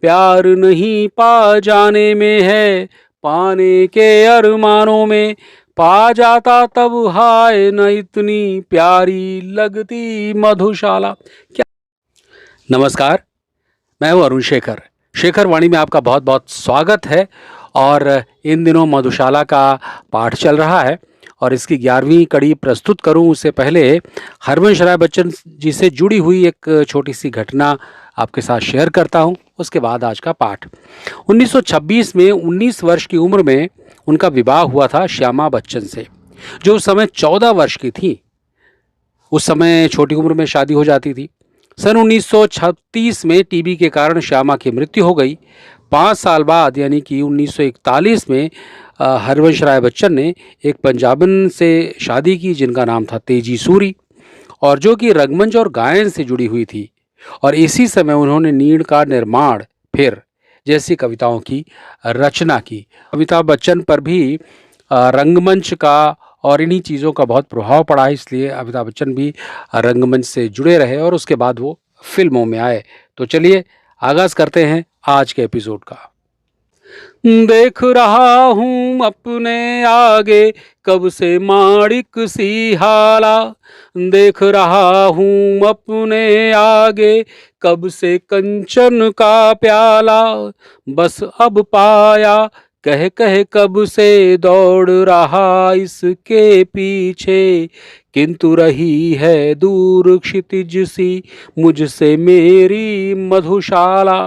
प्यार नहीं पा जाने में है, पाने के अरमानों में। पा जाता तब हाय न इतनी प्यारी लगती मधुशाला। क्या नमस्कार, मैं हूं अरुण शेखर। शेखर वाणी में आपका बहुत बहुत स्वागत है। और इन दिनों मधुशाला का पाठ चल रहा है और इसकी 11वीं कड़ी प्रस्तुत करूं उससे पहले हरवंश राय बच्चन जी से जुड़ी हुई एक छोटी सी घटना आपके साथ शेयर करता हूं। उसके बाद आज का पाठ। 1926 में 19 वर्ष की उम्र में उनका विवाह हुआ था श्यामा बच्चन से, जो उस समय 14 वर्ष की थी। उस समय छोटी उम्र में शादी हो जाती थी। सन 1936 में टीबी के कारण श्यामा की मृत्यु हो गई। 5 साल बाद यानी कि 1941 में हरवंश राय बच्चन ने एक पंजाबन से शादी की जिनका नाम था तेजी सूरी, और जो कि रंगमंच और गायन से जुड़ी हुई थी। और इसी समय उन्होंने नीड़ का निर्माण फिर जैसी कविताओं की रचना की। अमिताभ बच्चन पर भी रंगमंच का और इन्हीं चीज़ों का बहुत प्रभाव पड़ा है, इसलिए अमिताभ बच्चन भी रंगमंच से जुड़े रहे और उसके बाद वो फिल्मों में आए। तो चलिए आगाज़ करते हैं आज के एपिसोड का। देख रहा हूँ अपने आगे कब से माणिक सी हाला। देख रहा हूँ अपने आगे कब से कंचन का प्याला। बस अब पाया कह कह कब से दौड़ रहा इसके पीछे। किंतु रही है दूर क्षितिज सी मुझसे मेरी मधुशाला।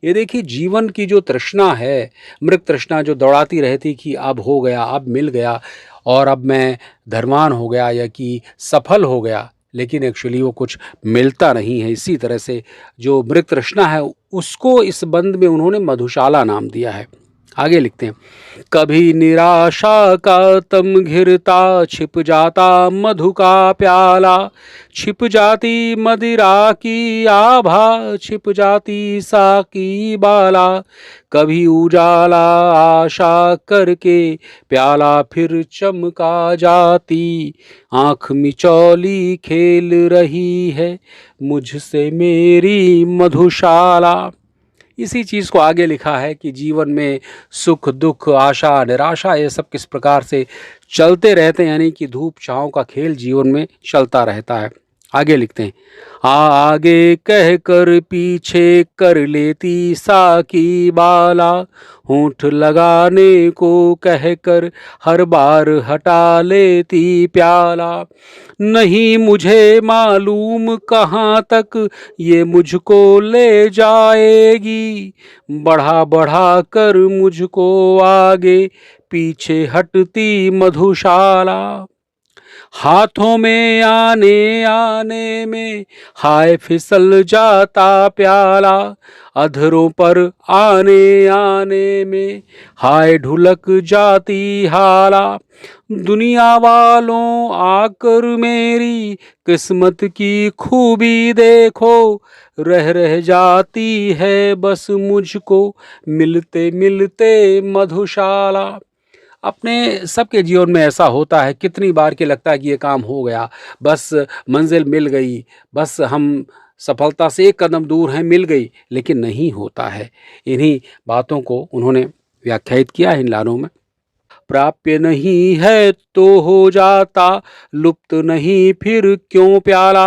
ये देखिए, जीवन की जो तृष्णा है, मृग तृष्णा जो दौड़ाती रहती कि अब हो गया, अब मिल गया और अब मैं धनवान हो गया या कि सफल हो गया, लेकिन एक्चुअली वो कुछ मिलता नहीं है। इसी तरह से जो मृग तृष्णा है उसको इस बंद में उन्होंने मधुशाला नाम दिया है। आगे लिखते हैं, कभी निराशा का तम घिरता छिप जाता मधु का प्याला। छिप जाती मदिरा की आभा छिप जाती साकी बाला। कभी उजाला आशा करके प्याला फिर चमका जाती। आँख मिचौली खेल रही है मुझसे मेरी मधुशाला। इसी चीज़ को आगे लिखा है कि जीवन में सुख दुख आशा निराशा ये सब किस प्रकार से चलते रहते हैं, यानी कि धूप छाँव का खेल जीवन में चलता रहता है। आगे लिखते हैं, आगे कह कर पीछे कर लेती साकी बाला। होंठ लगाने को कह कर हर बार हटा लेती प्याला। नहीं मुझे मालूम कहाँ तक ये मुझको ले जाएगी। बढ़ा बढ़ा कर मुझको आगे पीछे हटती मधुशाला। हाथों में आने आने में हाय फिसल जाता प्याला। अधरों पर आने आने में हाय ढुलक जाती हाला। दुनिया वालों आकर मेरी किस्मत की खूबी देखो। रह रह जाती है बस मुझको मिलते मिलते मधुशाला। अपने सबके जीवन में ऐसा होता है, कितनी बार कि लगता है कि ये काम हो गया, बस मंजिल मिल गई, बस हम सफलता से एक कदम दूर हैं, मिल गई, लेकिन नहीं होता है। इन्हीं बातों को उन्होंने व्याख्यायित किया है इन लानों में। प्राप्य नहीं है तो हो जाता, लुप्त नहीं फिर क्यों प्याला।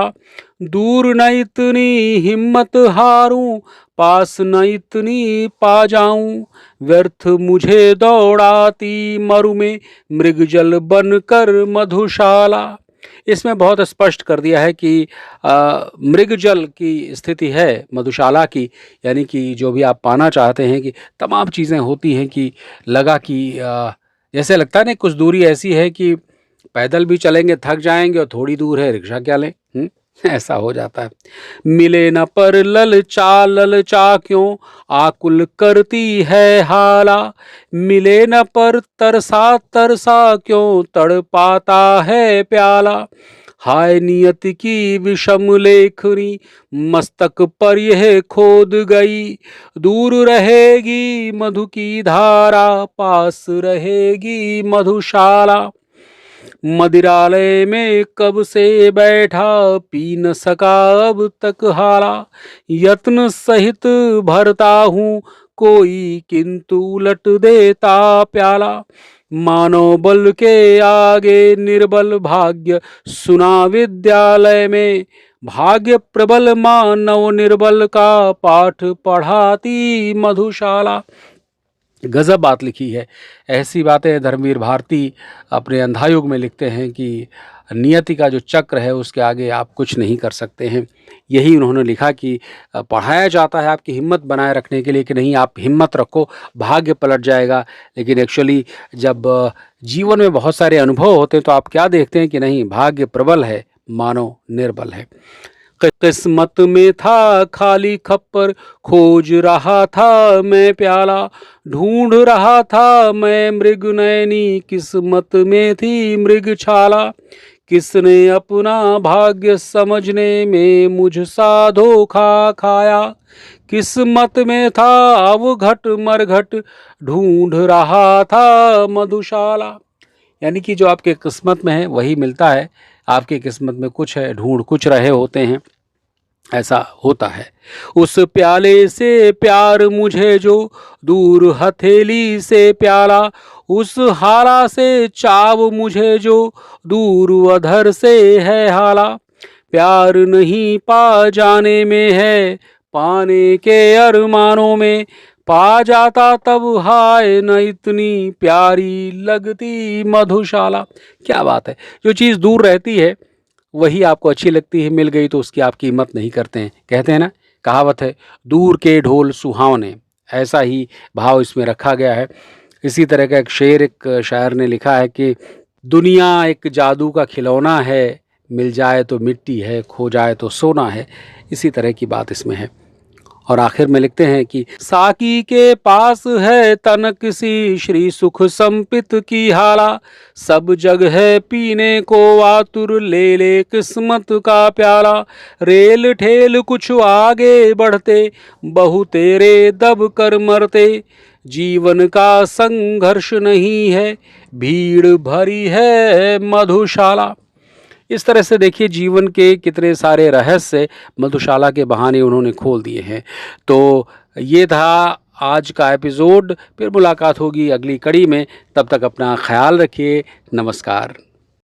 दूर न इतनी हिम्मत हारूं, पास न इतनी पा जाऊं। व्यर्थ मुझे दौड़ाती मरु में मृगजल बनकर मधुशाला। इसमें बहुत स्पष्ट कर दिया है कि मृगजल की स्थिति है मधुशाला की, यानी कि जो भी आप पाना चाहते हैं कि तमाम चीज़ें होती हैं कि लगा कि जैसे लगता है ना, कुछ दूरी ऐसी है कि पैदल भी चलेंगे थक जाएंगे और थोड़ी दूर है रिक्शा क्या लें। ऐसा हो जाता है। मिले न पर ललचा क्यों आकुल करती है हाला। मिले न पर तरसा तरसा क्यों तड़पाता है प्याला। हाय नियत की विषम लेखनी मस्तक पर यह खोद गई। दूर रहेगी मधु की धारा पास रहेगी मधुशाला। मदिरालय में कब से बैठा, पी न सका अब तक हाला। यत्न सहित भरता हूँ कोई, किंतु उलट देता प्याला। मानव बल के आगे निर्बल भाग्य, सुना विद्यालय में। भाग्य प्रबल मानव निर्बल का, पाठ पढ़ाती मधुशाला। गजब बात लिखी है। ऐसी बातें धर्मवीर भारती अपने अंधायुग में लिखते हैं कि नियति का जो चक्र है उसके आगे आप कुछ नहीं कर सकते हैं। यही उन्होंने लिखा कि पढ़ाया जाता है आपकी हिम्मत बनाए रखने के लिए कि नहीं आप हिम्मत रखो, भाग्य पलट जाएगा। लेकिन एक्चुअली जब जीवन में बहुत सारे अनुभव होते हैं तो आप क्या देखते हैं कि नहीं, भाग्य प्रबल है, मानव निर्बल है। किस्मत में था खाली खप्पर, खोज रहा था मैं प्याला। ढूंढ रहा था मैं मृग नयनी, किस्मत में थी मृग छाला। किसने अपना भाग्य समझने में मुझसा धोखा खाया। किस्मत में था अवघट मरघट, ढूंढ रहा था मधुशाला। यानी कि जो आपके किस्मत में है वही मिलता है। आपकी किस्मत में कुछ है, ढूंढ कुछ रहे होते हैं, ऐसा होता है। उस प्याले से प्यार मुझे जो, दूर हथेली से प्याला। उस हाला से चाव मुझे जो, दूर अधर से है हाला। प्यार नहीं पा जाने में है, पाने के अरमानों में। पा जाता तब हाय न इतनी प्यारी लगती मधुशाला। क्या बात है। जो चीज़ दूर रहती है वही आपको अच्छी लगती है, मिल गई तो उसकी आप कीमत नहीं करते हैं। कहते हैं ना, कहावत है, दूर के ढोल सुहावने। ऐसा ही भाव इसमें रखा गया है। इसी तरह का एक शेर एक शायर ने लिखा है कि दुनिया एक जादू का खिलौना है, मिल जाए तो मिट्टी है, खो जाए तो सोना है। इसी तरह की बात इसमें है। और आखिर में लिखते हैं कि साकी के पास है तन किसी, श्री सुख संपित की हाला। सब जग है पीने को आतुर, ले ले किस्मत का प्याला। रेल ठेल कुछ आगे बढ़ते, बहु तेरे दब कर मरते। जीवन का संघर्ष नहीं है, भीड़ भरी है मधुशाला। इस तरह से देखिए जीवन के कितने सारे रहस्य मधुशाला के बहाने उन्होंने खोल दिए हैं। तो ये था आज का एपिसोड। फिर मुलाकात होगी अगली कड़ी में। तब तक अपना ख्याल रखिए। नमस्कार।